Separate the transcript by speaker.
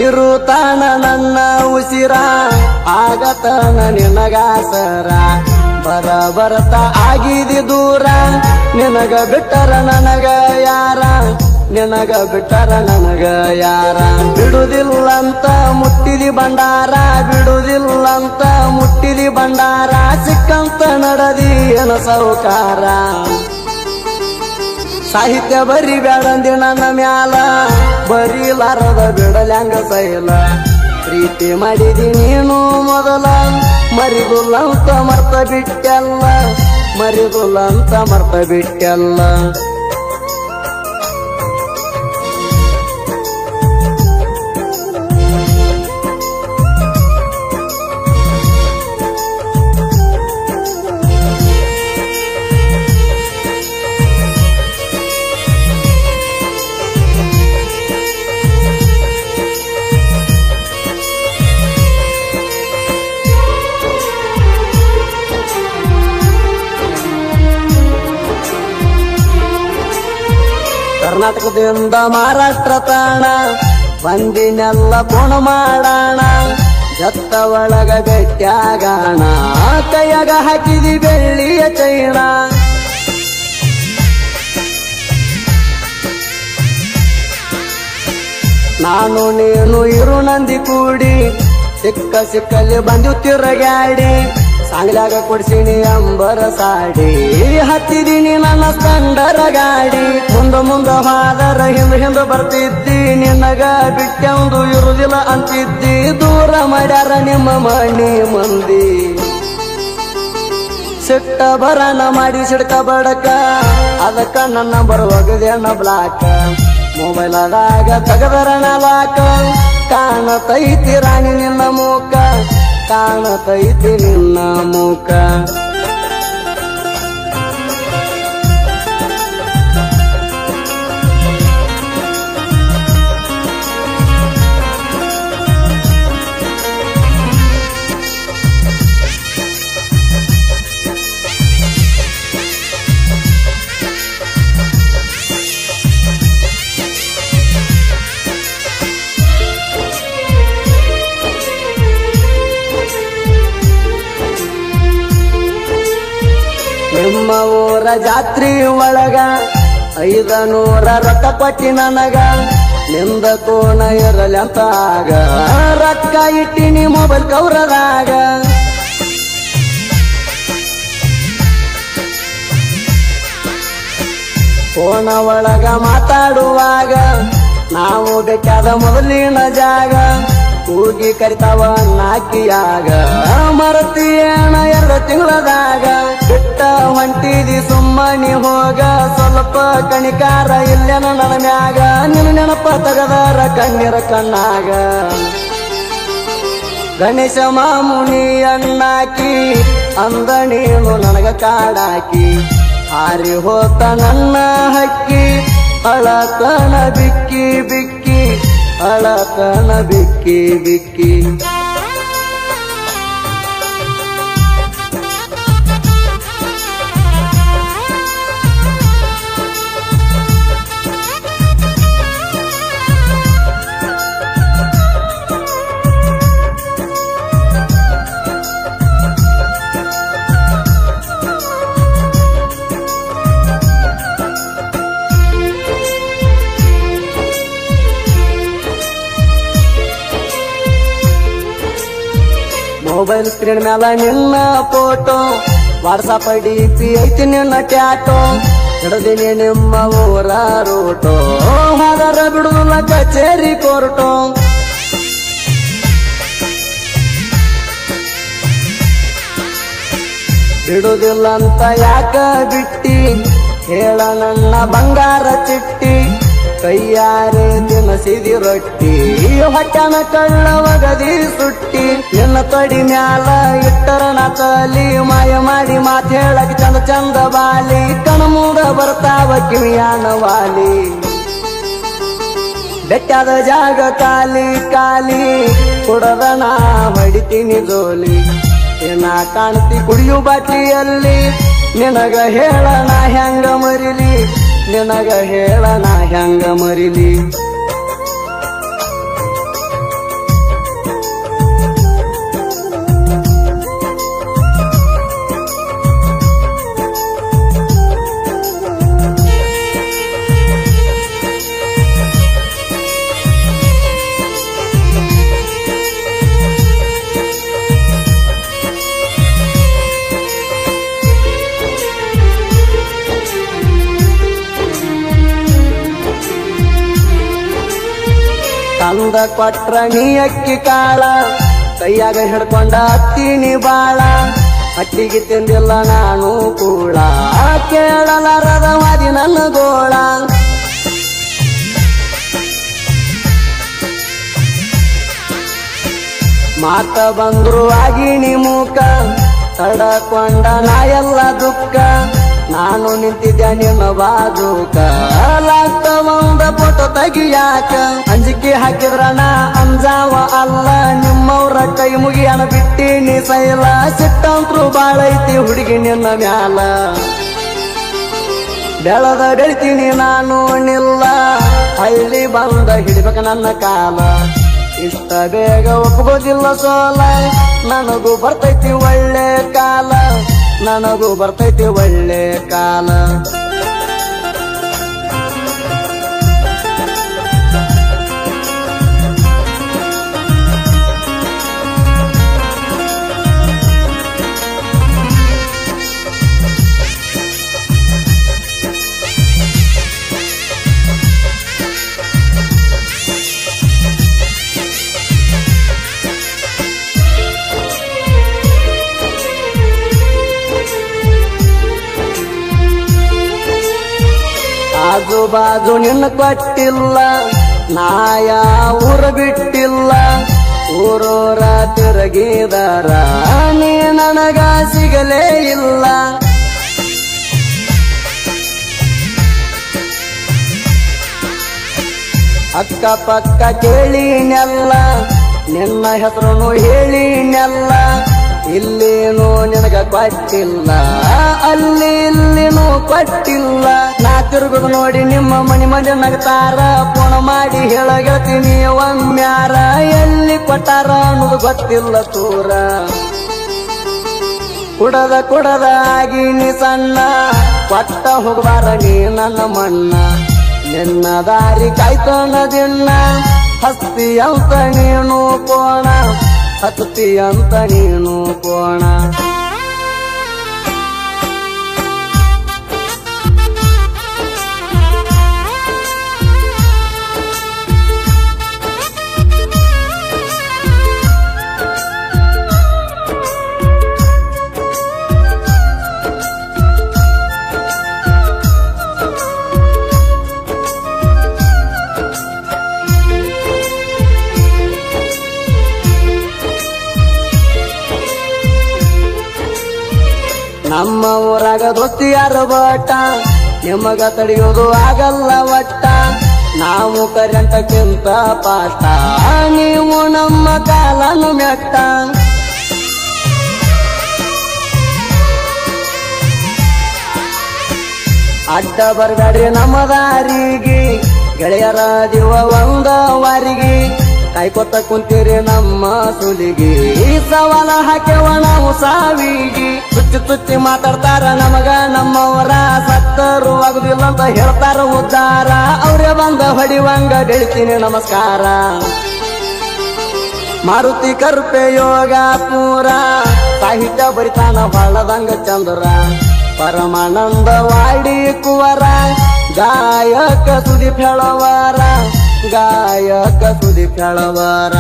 Speaker 1: ಇರುತ್ತಾನ ನನ್ನ ಉಸಿರ ಆಗತನ ನಿನಗಾಸರ ಬರ ಬರತ ಆಗಿದಿ ದೂರ ನಿನಗ ಬಿಟ್ಟರ ನನಗ ಯಾರ ನಿನಗ ಬಿಟ್ಟರ ನನಗ ಯಾರ ಬಿಡುದಿಲ್ಲಂತ ಮುಟ್ಟಿದಿ ಬಂಡಾರ ಬಿಡುದಿಲ್ಲಂತ ಮುಟ್ಟಿದಿ ಬಂಡಾರ ಸಿಕ್ಕಂತ ನಡದಿ ಏನ ಸೌಕಾರ ಸಾಹಿತ್ಯ ಬರಿ ಬೇಡಂದಿ ನನ್ನ ಮ್ಯಾಲ ಬರೀಲಾರದ ಬಿಡಲ್ಯಾಂಗ ಸೈಲ ಪ್ರೀತಿ ಮಾಡಿದಿ ನೀನು ಮೊದಲ ಮರಿದುಲ್ಲಂತ ಮರ್ತ ಬಿಟ್ಟೆಲ್ಲ ಮರಿದುಲ್ಲಂತ ಮರ್ತ ಬಿಟ್ಟೆಲ್ಲ ಕರ್ನಾಟಕದಿಂದ ಮಹಾರಾಷ್ಟ್ರ ತಾಣ ಬಂದಿನೆಲ್ಲ ಫೋನ್ ಮಾಡೋಣ ಜತ್ತ ಒಳಗ ಬೆಟ್ಟಾಗಾಣ ಕೈಯಾಗ ಹಾಕಿದಿ ಬೆಳ್ಳಿಯ ಚೈಣ ನಾನು ನೀನು ಇರು ನಂದಿ ಕೂಡಿ ಸಿಕ್ಕ ಸಿಕ್ಕಲ್ಲಿ ಬಂದು ತಿರುಗಾಡಿ ಸಾಂಗ್ಲಾಗ ಕೊಡ್ಸಿನಿ ಅಂಬರ ಸಾಡಿ ಹತ್ತಿದೀನಿ ನನ್ನ ಸ್ಪಂಡರ ಗಾಡಿ ಮುಂದ ಹೋದರ ಹಿಂದ ಬರ್ತಿದ್ದಿ ನಿನಗ ಬಿಟ್ಟೆಂದು ಇರುದಿಲ್ಲ ಅಂತಿದ್ದಿ ದೂರ ಮಾಡ್ಯಾರ ನಿಮ್ಮ ಮಣಿ ಮಂದಿ ಸಿಟ್ಟ ಬರನ ಮಾಡಿ ಸಿಡ್ಕ ಬಡಕ ಅದಕ್ಕ ನನ್ನ ಬರುವಾಗದೇನ ಬ್ಲಾಕ್ ಮೊಬೈಲ್ ಆದಾಗ ತಗದರಣ ಲಾಕ ಕಾಣತೈತಿ ರಾಣಿ ನಿನ್ನ ಮೂಕ ಕಾಣತೈತಿ ನಿನ್ನ ಮೂಕ ನಿಮ್ಮ ಊರ ಜಾತ್ರಿ ಒಳಗ 500 ರೊಕ್ಕ ಕೊಟ್ಟಿ ನನಗ ನಿಂದ ಕೋಣ ಇರಲಿ ಅಂತ ಆಗ ರೊಕ್ಕ ಇಟ್ಟಿನಿ ಮೊಬೈಲ್ ಕೌರದಾಗ ಫೋನ ಒಳಗ ಮಾತಾಡುವಾಗ ನಾವು ಬೇಕಾದ ಮೊದಲಿನ ಜಾಗ ಕೂಗಿ ಕರಿತಾವ ನಾಕಿಯಾಗ ಮರತಿಯೇಣ 2 ತಿಂಗಳದಾಗ ಬಿಟ್ಟ ಹೊಂಟಿದಿ ಸುಮ್ಮನಿ ಹೋಗ ಸ್ವಲ್ಪ ಕಣಿಕಾರ ಇಲ್ಲೇನ ನನ್ನ ಮ್ಯಾಗ ನಿನ್ನ ನೆನಪ ತಗದಾರ ಕಣ್ಣೀರ ಕಣ್ಣಾಗ ಗಣೇಶ ಮಾಮುನಿ ಅಣ್ಣಾಕಿ ಅಂದ ನೀನು ನನಗ ಕಾಡಾಕಿ ಹಾರಿ ಹೋತ ನನ್ನ ಹಕ್ಕಿ ಅಳತನ ಬಿಕ್ಕಿ ಬಿಕ್ಕಿ ಅಳತನ ಬಿಕ್ಕಿ ಬಿಕ್ಕಿ ಮೊಬೈಲ್ ಸ್ಕ್ರೀನ್ ಮ್ಯಾಲ ನಿನ್ನ ಫೋಟೋ ವಾಟ್ಸಪ್ ಡಿಪಿ ಐತಿ ನಿನ್ನ ಟ್ಯಾಟೋ ಹಿಡದಿನಿ ನಿಮ್ಮ ಊರ ರೂಟೋ ಹಾದರ ಬಿಡುದಿಲ್ಲ ಕಚೇರಿ ಕೋರ್ಟೋ ಬಿಡುದಿಲ್ಲಂತ ಯಾಕ ಬಿಟ್ಟಿ ಹೇಳ ನನ್ನ ಬಂಗಾರ ಚಿಟ್ಟಿ ಕೈಯಾರೆ ತಿನಸಿದಿ ರೊಟ್ಟಿ ಹೊಟ್ಟನ ಕಳ್ಳವಗದಿ ಸುಟ್ಟಿ ನಿನ್ನ ತೊಡಿ ಮ್ಯಾಲ ಇಟ್ಟರ ನಕಲಿ ಮಾಯ ಮಾಡಿ ಮಾತು ಹೇಳಕ್ ಚಂದ ಚಂದ ಬಾಲಿ ಕಣ್ಮೂಡ ಬರ್ತಾವ ಕಿವಿಯಾನ ವಾಲಿ ಬೆಟ್ಟದ ಜಾಗ ಖಾಲಿ ಖಾಲಿ ಕುಡದ ನಾ ಹೊಡಿತೀನಿ ಜೋಲಿ ಏನ ಕಾಣ್ತಿ ಕುಡಿಯು ಬಾಟಿಯಲ್ಲಿ ನಿನಗ ಹೇಳನ ಹೆಂಗ ಮರಿಲಿ ನಿನಗ ಹೇಳನ ಹೆಂಗ ಮರಿಲಿ ತಂದ ಕೊಟ್ರ ನೀ ಅಕ್ಕಿ ಕಾಳ ಕೈಯಾಗ ಹಿಡ್ಕೊಂಡ ಹತ್ತೀನಿ ಬಾಳ ಹಟ್ಟಿಗೆ ತಿಂದಿಲ್ಲ ನಾನು ಕೂಡ ಕೇಳಲಾರದ ವಾದಿ ನನ್ನ ಗೋಳ ಮಾತ ಬಂದ್ರು ಆಗಿನಿ ಮೂಕ ತಡಕೊಂಡ ನಾ ಎಲ್ಲ ದುಃಖ ನಾನು ನಿಂತಿದ್ದೆ ನಿನ್ನ ಬಾಜೂಕ ಲಾಗ್ತ ಒಂದ ಫೋಟೋ ತೆಗಿಯಾಕ ಅಂಜಿಕೆ ಹಾಕಿದ್ರ ನಾ ಅಂಜಾವ ಅಲ್ಲ ನಿಮ್ಮವ್ರ ಕೈ ಮುಗಿಯನ ಬಿಟ್ಟಿನಿ ಸೈಲ ಸಿಟ್ಟಂತ್ರು ಬಾಳೈತಿ ಹುಡುಗಿ ನಿನ್ನ ಮ್ಯಾಲ ಬೆಳೆತೀನಿ ನಾನು ನಿಲ್ಲ ಹಳ್ಳಿ ಬಂದ ಹಿಡಿಬೇಕ ನನ್ನ ಕಾಲ ಇಷ್ಟ ಬೇಗ ಒಪ್ಪಗೋದಿಲ್ಲ ಸೋಲ ನನಗೂ ಬರ್ತೈತಿ ಒಳ್ಳೆ ಕಾಲ ನನಗೂ ಬರ್ತೈತಿ ಒಳ್ಳೆ ಕಾಲ ಆಜು ಬಾಜು ನಿನ್ನ ಕೊಟ್ಟಿಲ್ಲ ನಾಯ ಊರ ಬಿಟ್ಟಿಲ್ಲ ಊರೂರ ತಿರುಗಿದಾರ ನೀ ನನಗ ಸಿಗಲೇ ಇಲ್ಲ ಅಕ್ಕ ಪಕ್ಕ ಕೇಳಿನೆಲ್ಲ ನಿನ್ನ ಹೆಸರು ಹೇಳಿನೆಲ್ಲ ಇಲ್ಲೇನು ನಿನಗ ಕೊಟ್ಟಿಲ್ಲ ಅಲ್ಲಿ ಇಲ್ಲಿನೂ ಕೊಟ್ಟಿಲ್ಲ ನಾ ತಿರುಗುದು ನೋಡಿ ನಿಮ್ಮ ಮನಿ ಮನೆ ನಗತಾರ ಫೋನ್ ಮಾಡಿ ಹೇಳಗತೀನಿ ಒಮ್ಮ್ಯಾರ ಎಲ್ಲಿ ಕೊಟ್ಟಾರ ಅನ್ನೋದು ಗೊತ್ತಿಲ್ಲ ತೂರ ಕುಡದ ಆಗಿನಿ ಸಣ್ಣ ಕೊಟ್ಟ ಹೋಗಬಾರ ನೀ ನನ್ನ ಮಣ್ಣ ನಿನ್ನ ದಾರಿ ಕಾಯ್ತನದಿನ್ನ ಹಸ್ತಿ ಅಂತ ನೀನು ಕೋಣ ಹತ್ತಿ ಅಂತ ನೀನು ಕೋಣ ನಮ್ಮ ಊರಾಗ ದೋಸ್ತಿಯಾರ ಬಟ್ಟ ನಿಮಗ ತಡೆಯೋದು ಆಗಲ್ಲ ಒಟ್ಟ ನಾವು ಕರೆಂಟಕ್ಕಿಂತ ಪಾಠ ನೀವು ನಮ್ಮ ಕಾಲನು ಮೆಟ್ಟ ಅಡ್ಡ ಬರ್ಬೇಡ್ರಿ ನಮ್ಮ ದಾರಿಗೆ ಗೆಳೆಯರ ದಿವ ಒಂದ ವಾರಿಗೆ ಕಾಯ್ಕೊತ ಕುಂತೀರಿ ನಮ್ಮ ಸುಲಿಗಿ ಸವಾಲ ಹಾಕ್ಯವ ನಾವು ಸಾವಿಗಿ ತುಚ್ಚಿ ಮಾತಾಡ್ತಾರ ನಮಗ ನಮ್ಮವರ ಸತ್ತರು ಆಗುದಿಲ್ಲ ಅಂತ ಹೇಳ್ತಾರ ಉದ್ದಾರ ಅವ್ರೇ ಬಂದ ಹೊಡಿವಂಗ ಬೆಳಿತೀನಿ ನಮಸ್ಕಾರ ಮಾರುತಿ ಕರುಪೆ ಯೋಗ ಪೂರ ಸಾಹಿತ್ಯ ಬರಿತಾನ ಹೊಳದಂಗ ಚಂದ್ರ ಪರಮಾನಂದ ವಾಡಿ ಕುವರ ಗಾಯಕ ಸುದೀಪ್ ಹೇಳವರ ಗಾಯಕ ಸುದೀಪ್ ಹೇಳವರ